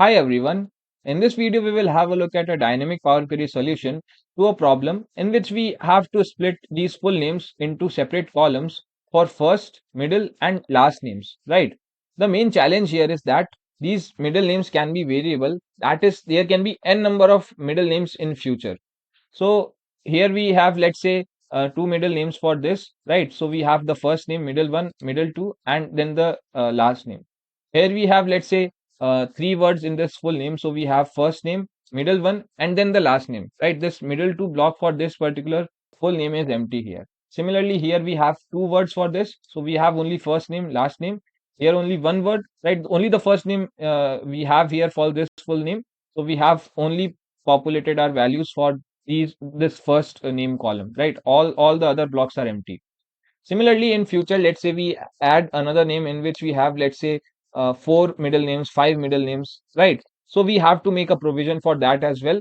Hi everyone. In this video, we will have a look at a dynamic Power Query solution to a problem in which we have to split these full names into separate columns for first, middle, and last names, right? The main challenge here is that these middle names can be variable. That is, there can be n number of middle names in future. So here we have, let's say, two middle names for this, right? So we have the first name, middle one, middle two, and then the last name. Here we have, let's say, three words in this full name. So we have first name, middle one, and then the last name, right? This middle two block for this particular full name is empty here. Similarly, here we have two words for this. So we have only first name, last name. Here only one word, right? Only the first name we have here for this full name. So we have only populated our values for this first name column, right? All the other blocks are empty. Similarly, in future, let's say we add another name in which we have, let's say, four middle names, five middle names, right? So we have to make a provision for that as well.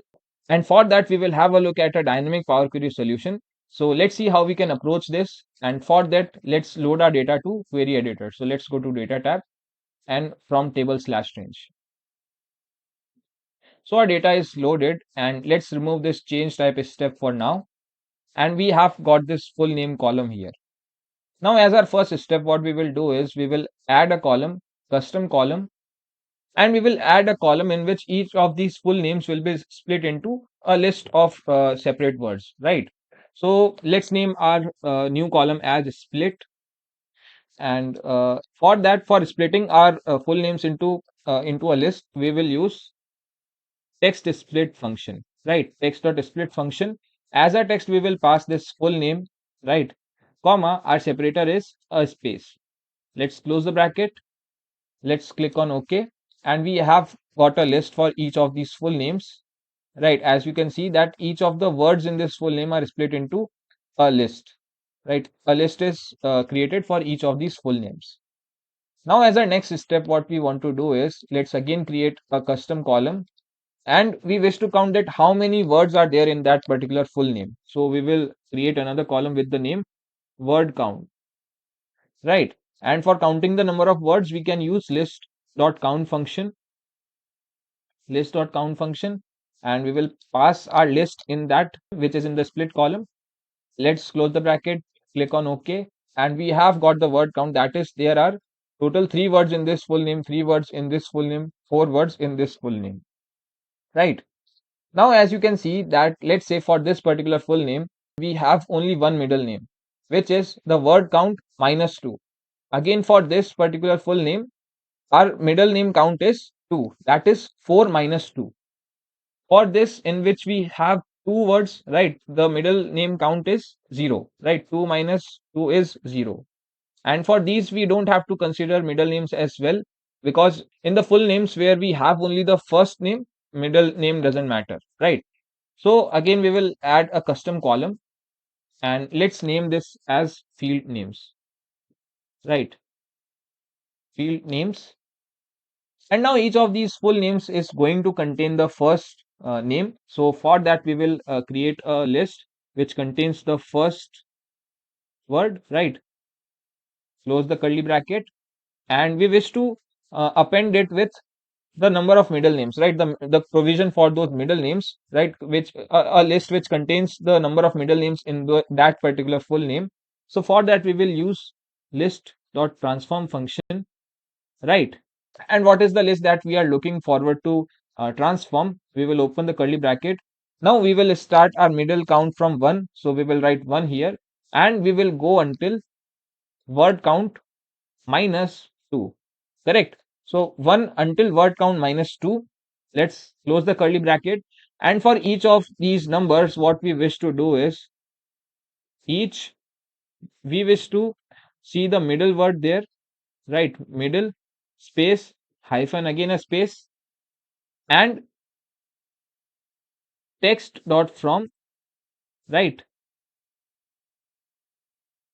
And for that, we will have a look at a dynamic Power Query solution. So let's see how we can approach this. And for that, let's load our data to query editor. So let's go to data tab and from table/range. So our data is loaded, and let's remove this change type step for now. And we have got this full name column here. Now, as our first step, what we will do is we will add a column, custom column, and we will add a column in which each of these full names will be split into a list of separate words, right? So let's name our new column as split. And for that, for splitting our full names into a list, we will use text split function, right? Text.split function. As a text, we will pass this full name, right? Comma, our separator is a space. Let's close the bracket. Let's click on OK. And we have got a list for each of these full names, right? As you can see that each of the words in this full name are split into a list, right? A list is created for each of these full names. Now, as our next step, what we want to do is let's again create a custom column, and we wish to count that how many words are there in that particular full name. So we will create another column with the name word count, right? And for counting the number of words, we can use list.count function, and we will pass our list in that which is in the split column. Let's close the bracket, click on OK, and we have got the word count. That is, there are total three words in this full name, three words in this full name, four words in this full name, right? Now, as you can see that, let's say for this particular full name, we have only one middle name, which is the word count minus 2. Again, for this particular full name, our middle name count is 2. That is 4 minus 2. For this, in which we have two words, right, the middle name count is 0, right? 2 minus 2 is 0. And for these, we don't have to consider middle names as well, because in the full names where we have only the first name, middle name doesn't matter, right? So again, we will add a custom column, and let's name this as field names, right? Field names. And now each of these full names is going to contain the first name. So for that, we will create a list which contains the first word, right? Close the curly bracket, and we wish to append it with the number of middle names, right? The provision for those middle names, right? Which a list which contains the number of middle names in that particular full name. So for that, we will use list.transform function, right? And what is the list that we are looking forward to transform? We will open the curly bracket. Now we will start our middle count from 1. So we will write 1 here, and we will go until word count minus 2. Correct. So 1 until word count minus 2. Let's close the curly bracket. And for each of these numbers, what we wish to do is each we wish to see the middle word there, right? Middle space hyphen, again a space, and text dot from, right,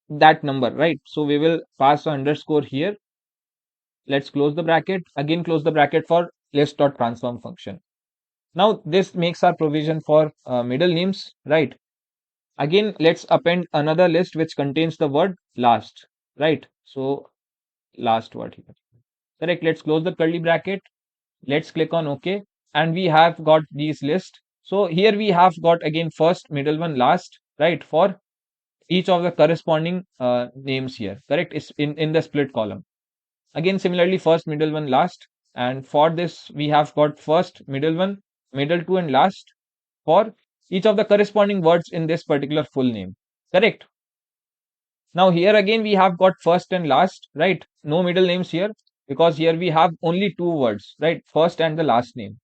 that number, right? So we will pass an underscore here. Let's close the bracket, again close the bracket for list dot transform function. Now this makes our provision for middle names, right? Again, let's append another list which contains the word last, right? So last word here, correct. Let's close the curly bracket. Let's click on OK, and we have got these list. So here we have got again first, middle one, last, right, for each of the corresponding names here, correct, is in the split column. Again, similarly, first, middle one, last, and for this we have got first, middle one, middle two, and last for each of the corresponding words in this particular full name, correct. Now here again we have got first and last, right, no middle names here, because here we have only two words, right, first and the last name.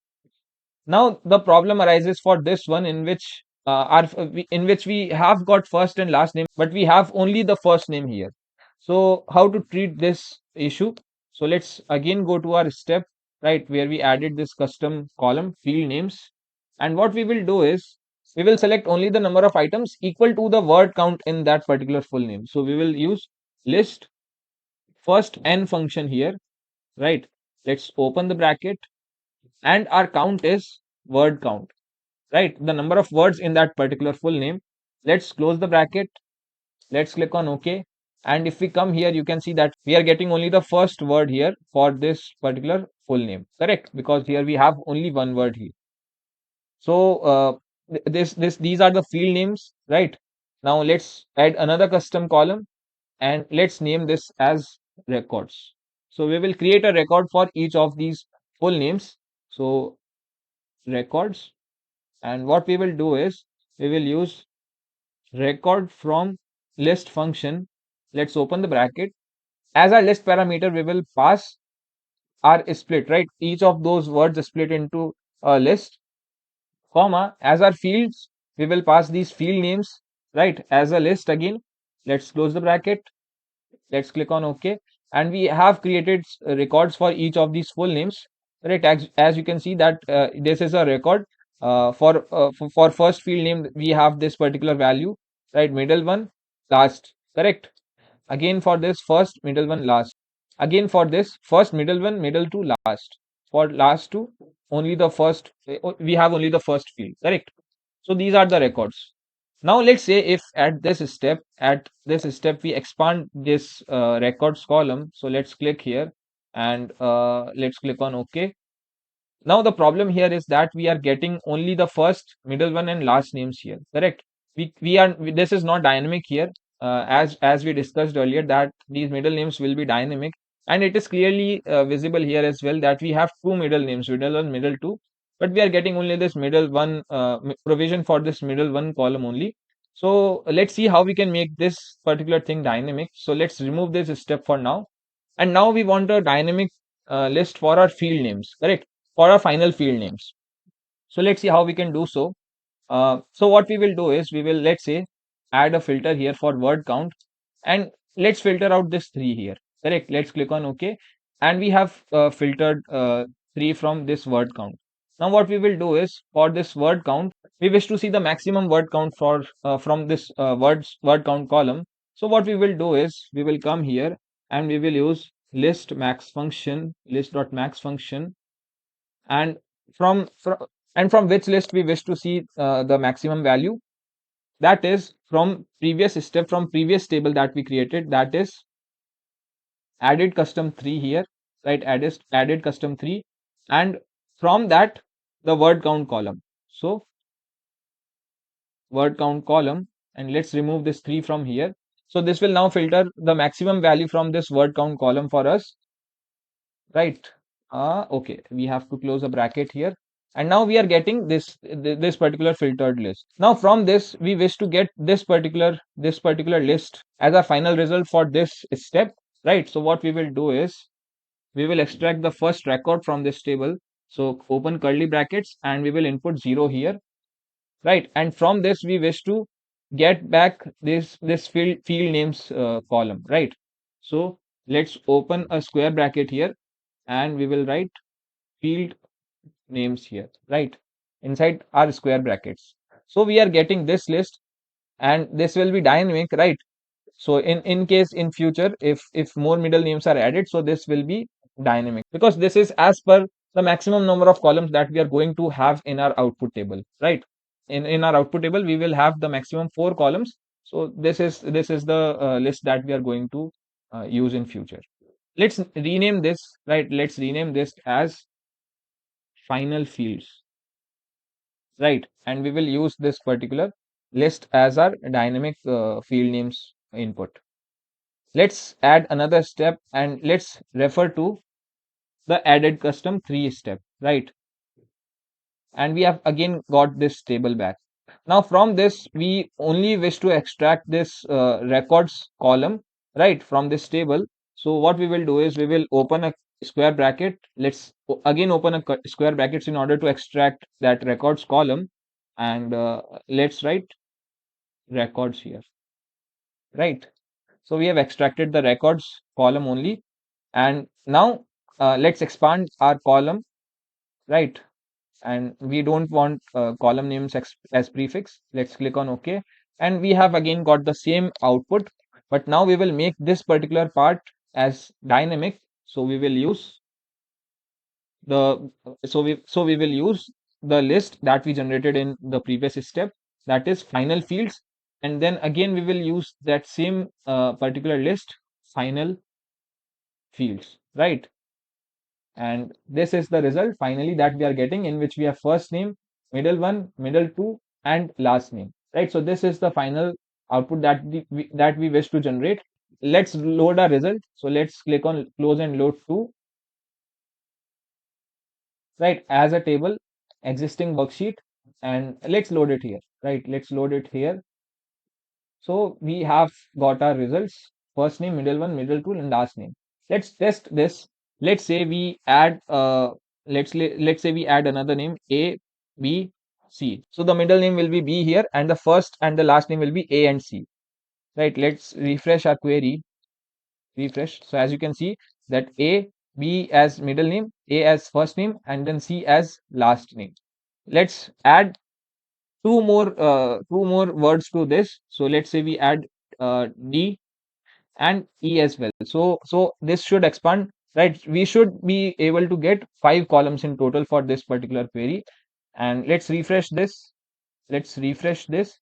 Now the problem arises for this one, in which in which we have got first and last name, but we have only the first name here. So how to treat this issue? So let's again go to our step, right, where we added this custom column field names, and what we will do is we will select only the number of items equal to the word count in that particular full name. So we will use list first n function here, right. Let's open the bracket, and our count is word count, right, the number of words in that particular full name. Let's close the bracket, let's click on OK, and if we come here, you can see that we are getting only the first word here for this particular full name, correct, because here we have only one word here. So these are the field names, right. Now let's add another custom column, and let's name this as records. So we will create a record for each of these full names. So records, and what we will do is we will use record from list function. Let's open the bracket. As our list parameter, we will pass our split, right, each of those words is split into a list, comma, as our fields we will pass these field names, right, as a list again. Let's close the bracket, let's click on OK, and we have created records for each of these full names, right. As you can see that this is a record for first field name, we have this particular value, right, middle one, last, correct. Again for this first, middle one, last. Again for this first, middle one, middle two, last. For last two, only the first, we have only the first field, correct. So these are the records. Now let's say if at this step we expand this records column. So let's click here, and let's click on OK. Now the problem here is that we are getting only the first, middle one, and last names here, correct. This is not dynamic here, as we discussed earlier that these middle names will be dynamic, and it is clearly visible here as well that we have two middle names, middle one, middle two, but we are getting only this middle one provision for this middle one column only. So let's see how we can make this particular thing dynamic. So let's remove this step for now, and now we want a dynamic list for our field names, correct, for our final field names. So let's see how we can do so. So what we will do is we will, let's say, add a filter here for word count, and let's filter out this 3 here, correct. Let's click on OK, and we have filtered 3 from this word count. Now what we will do is for this word count, we wish to see the maximum word count for from this word count column. So what we will do is we will come here, and we will use list max function, list.max function, and from which list we wish to see the maximum value, that is from previous step, from previous table that we created, that is added custom 3 here, right, added custom 3, and from that the word count column. So word count column, and let's remove this 3 from here. So this will now filter the maximum value from this word count column for us, right. Okay, we have to close a bracket here, and now we are getting this particular filtered list. Now from this we wish to get this particular list as a final result for this step, right. So what we will do is we will extract the first record from this table. So open curly brackets, and we will input 0 here, right, and from this we wish to get back this field names column, right. So let's open a square bracket here, and we will write field names here, right, inside our square brackets. So we are getting this list, and this will be dynamic, right. So in case in future, if more middle names are added, so this will be dynamic, because this is as per the maximum number of columns that we are going to have in our output table, right. In our output table we will have the maximum 4 columns. So this is the list that we are going to use in future. Let's rename this, right, let's rename this as final fields, right? And we will use this particular list as our dynamic field names input. Let's add another step and let's refer to the added custom 3 step, right? And we have again got this table back. Now from this, we only wish to extract this records column, right, from this table. So what we will do is we will open a square bracket. Let's again open a square brackets in order to extract that records column. And let's write records here, right? So we have extracted the records column only. And now let's expand our column, right? And we don't want column names as prefix. Let's click on OK. And we have again got the same output, but now we will make this particular part as dynamic. So we will use the so we will use the list that we generated in the previous step, that is final fields, and then again we will use that same particular list, final fields, right? And this is the result finally that we are getting, in which we have first name, middle one, middle two, and last name, right? So this is the final output that we wish to generate. Let's load our result. So let's click on close and load to, right, as a table existing worksheet, and let's load it here, right? Let's load it here. So we have got our results, first name, middle one, middle two, and last name. Let's test this. Let's say we add let's say we add another name, A, B, C. So the middle name will be B here, and the first and the last name will be A and C. Right? Let's refresh our query. Refresh. So as you can see that A, B as middle name, A as first name, and then C as last name. Let's add two more words to this. So let's say we add D and E as well. So this should expand, right? We should be able to get 5 columns in total for this particular query. And let's refresh this. Let's refresh this,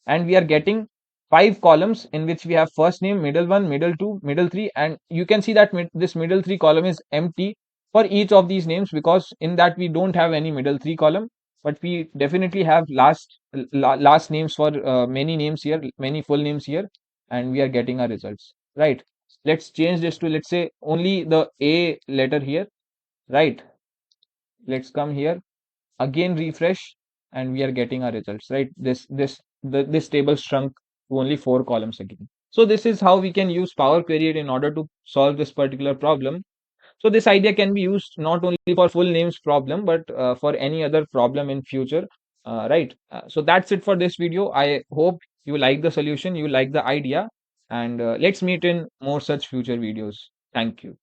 and we are getting 5 columns in which we have first name, middle one, middle two, middle three, and you can see that this middle 3 column is empty for each of these names, because in that we don't have any middle 3 column, but we definitely have last names for many names here, many full names here, and we are getting our results, right? Let's change this to, let's say, only the A letter here, right? Let's come here, again refresh, and we are getting our results, right? This table shrunk to only 4 columns again. So this is how we can use Power Query in order to solve this particular problem. So this idea can be used not only for full names problem, but for any other problem in future, right? So that's it for this video. I hope you like the solution, you like the idea, and let's meet in more such future videos. Thank you.